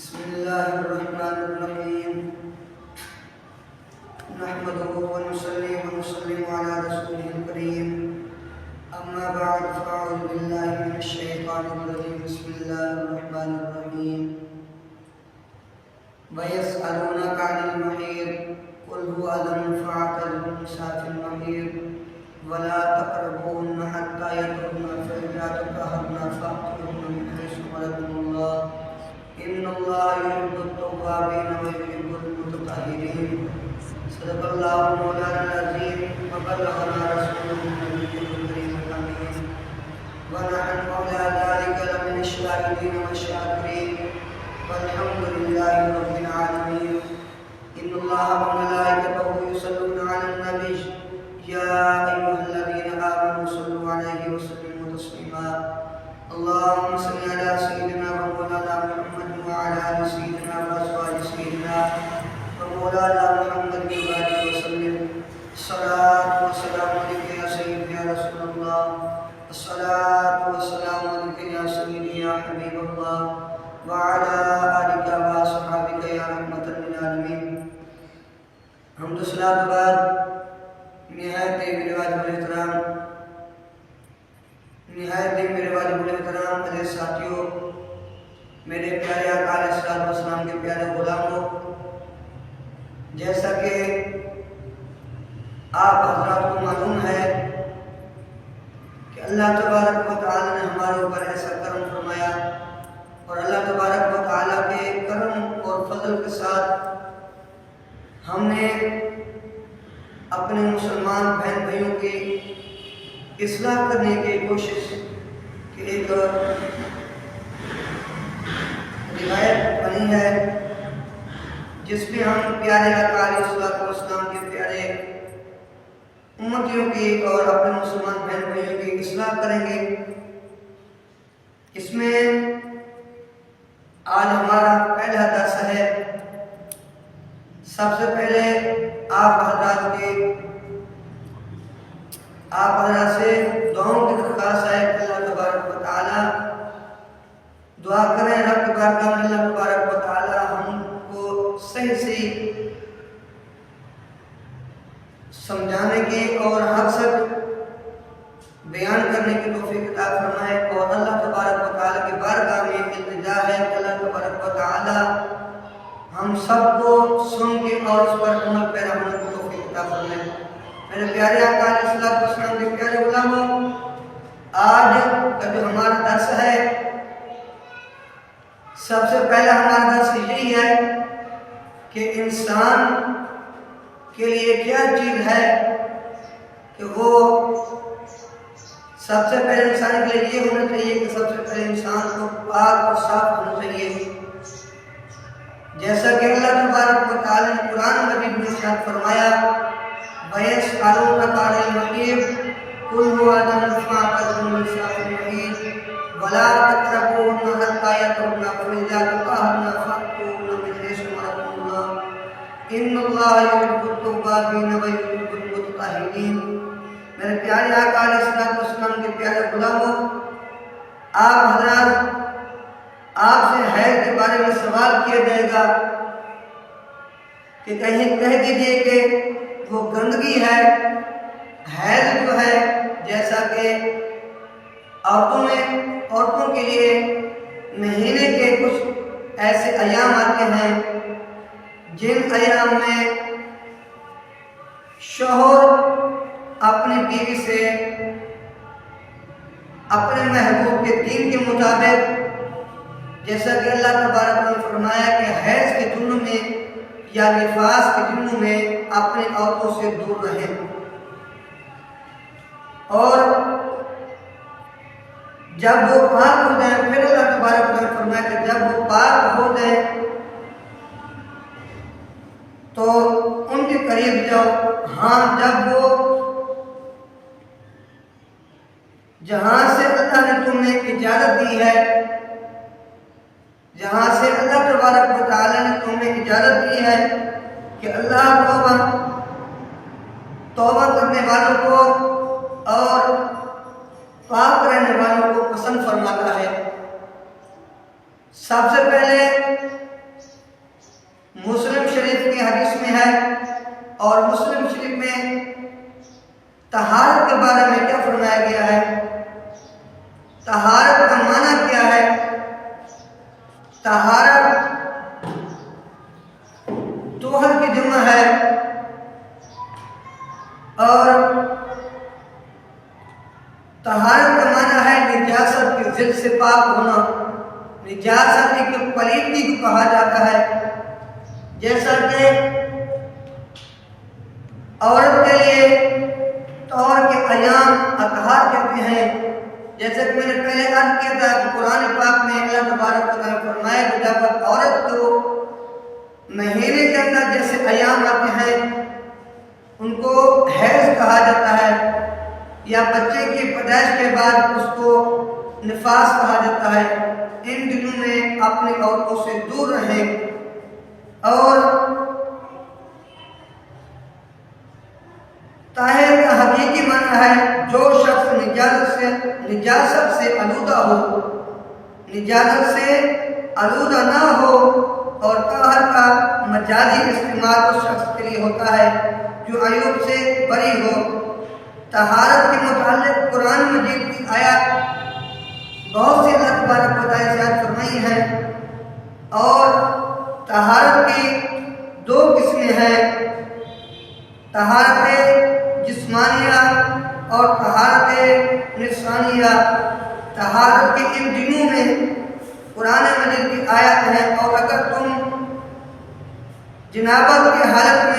بسم الله الرحمن الرحيم نحمده ونصلي ونسلم على رسوله الكريم أما بعد فأعوذ بالله من الشيطان الرجيم بسم الله الرحمن الرحيم ويسألونك عن المحيض قل هو أذى فاعتزلوا النساء في المحيض ولا تقربوهن حتى يطهرن فإذا تطهرن فأتوهن من حيث أمركم الله إن الله يحب التوابين ويحب المتطهرين صدق الله مولانا العظيم وبلغنا رسوله النبي الكريم الأمين ونحن على ذلك لمن الشاهدين والشاكرين والحمد لله رب العالمين إن الله وملائكته يصلون على النبي يا أيها الذين آمنوا صلوا عليه وسلموا تسليما اللهم صل على سيدنا ومولانا محمد وعلى آل سيدنا وأزواج سيدنا ومولانا محمد وآله وسلم الصلاة والسلام عليك يا سيدي يا رسول الله الصلاة والسلام عليك يا سيدي يا حبيب الله وعلى آلك وأصحابك يا رحمة للعالمين حمد الصلاة بعد نہایت میرے واجب الاحترام میرے ساتھیوں، میرے پیارے آقا علیہ الصلوۃ والسلام کے پیارے غلاموں، جیسا کہ آپ حضرات کو معلوم ہے کہ اللہ تبارک و تعالی نے ہمارے اوپر ایسا کرم فرمایا، اور اللہ تبارک و تعالی کے کرم اور فضل کے ساتھ ہم نے اپنے مسلمان بہن بھائیوں کی اصلاح کرنے کی کوشش کی ایک روایت بنی ہے، جس میں ہم پیارے آقا علیہ الصلوۃ والسلام کے پیارے امتیوں کی اور اپنے مسلمان بہن بھائیوں کی اصلاح کریں گے۔ اس میں آج ہمارا پہلا درس ہے۔ سب سے پہلے آپ حضرات سے دعاؤں کی درخواست ہے کہ اللہ تبارک و تعالی دعا کریں، رب کی بارگاہ میں اللہ تبارک و تعالی ہم کو صحیح سمجھانے کی اور حق سچ بیان کرنے کی توفیق عطا فرمائے، اور اللہ تبارک و تعالی کی بارگاہ میں التجا ہے کہ اللہ تبارک و تعالی ہم سب کو سن کے اور اس پر عمل پیرا ہونے کی توفیق عطا فرمائے۔ میرے پیارے آقا علیہ الصلوۃ والسلام کے پیارے غلاموں، آج کا جو ہمارا درس ہے، سب سے پہلا ہمارا درس یہی ہے کہ انسان کے لیے کیا چیز ہے کہ وہ سب سے پہلے انسان کے لیے یہ ہونا چاہیے کہ سب سے پہلے انسان کو پاک اور صاف ہونا چاہیے، جیسا کہ اللہ تبارک و تعالی نے قرآن مجید میں ارشاد فرمایا وَيَسْأَلُونَكَ عَنِ الْمَحِيضِ قُلْ هُوَ أَذًى فَاعْتَزِلُوا النِّسَاءَ فِي الْمَحِيضِ وَلَا تَقْرَبُوهُنَّ حَتَّى يَطْهُرْنَ فَإِذَا تَطَهَّرْنَ فَأْتُوهُنَّ مِنْ حَيْثُ أَمَرَكُمُ اللَّهُ إِنَّ اللَّهَ يُحِبُّ التَّوَّابِينَ وَيُحِبُّ الْمُتَطَّهِرِينَ۔ میرے پیارے آقا علیہ الصلوۃ والسلام کے پیارے غلاموں، آپ حضرات، آپ سے حیض کے بارے میں سوال کیا جائے گا کہ کہیں کہہ دیجئے کہ وہ گندگی ہے۔ حیض جو ہے، جیسا کہ عورتوں کے لیے مہینے کے کچھ ایسے ایام آتے ہیں جن ایام میں شوہر اپنی بیوی سے اپنے محبوب کے دین کے مطابق، جیسا کہ اللہ تبارک نے فرمایا کہ حیض کے دنوں میں یا نفاس کے دنوں میں اپنے عورتوں سے دور رہیں، اور جب وہ پاک ہو جائیں، پھر اللہ تبارک نے فرمایا کہ جب وہ پاک ہو جائیں تو ان کے قریب جاؤ۔ ہاں، جب وہ جہاں سے اللہ نے تمہیں اجازت دی ہے، جہاں سے اللہ تبارک و تعالی نے تمہیں اجازت دی ہے کہ اللہ توبہ کرنے والوں کو اور پاک رہنے والوں کو پسند فرماتا ہے۔ سب سے پہلے کی حدیث میں ہے اور مسلم شریف میں طہارت کے بارے میں کیا فرمایا گیا ہے؟ طہارت کا معنی کیا ہے؟ طہارت طہر کی جمع ہے اور طہارت کا معنی ہے نجاست کی ضد سے پاک ہونا، نجاست کی پلیدگی کو کہا جاتا ہے۔ جیسا کہ عورت کے لیے طہر کے ایام اطہار کہتے ہیں، جیسے کہ میں نے پہلے عرض کیا تھا کہ قرآن پاک میں اللہ تبارک و تعالیٰ فرمایا کہ جب عورت کو مہینے کے اندر جیسے ایام آتے ہیں ان کو حیض کہا جاتا ہے، یا بچے کی پیدائش کے بعد اس کو نفاس کہا جاتا ہے، ان دنوں میں اپنی عورتوں سے دور رہیں۔ اور طاہر کا حقیقی معنی ہے جو شخص نجاست سے آلودہ ہو، نجاست سے آلودہ نہ ہو، اور طاہر کا مجازی استعمال اس شخص کے لیے ہوتا ہے جو عیوب سے بری ہو۔ طہارت کے متعلق قرآن مجید کی آیات بہت سی اللہ تبارک و تعالیٰ نے فرمائی ہے، اور طہارت کی دو قسمیں ہیں، طہارت جسمانیہ اور طہارت نفسانیہ۔ طہارت کے ان دنوں میں قرآن مجید کی آیات ہے، اور اگر تم جنابت کی حالت میں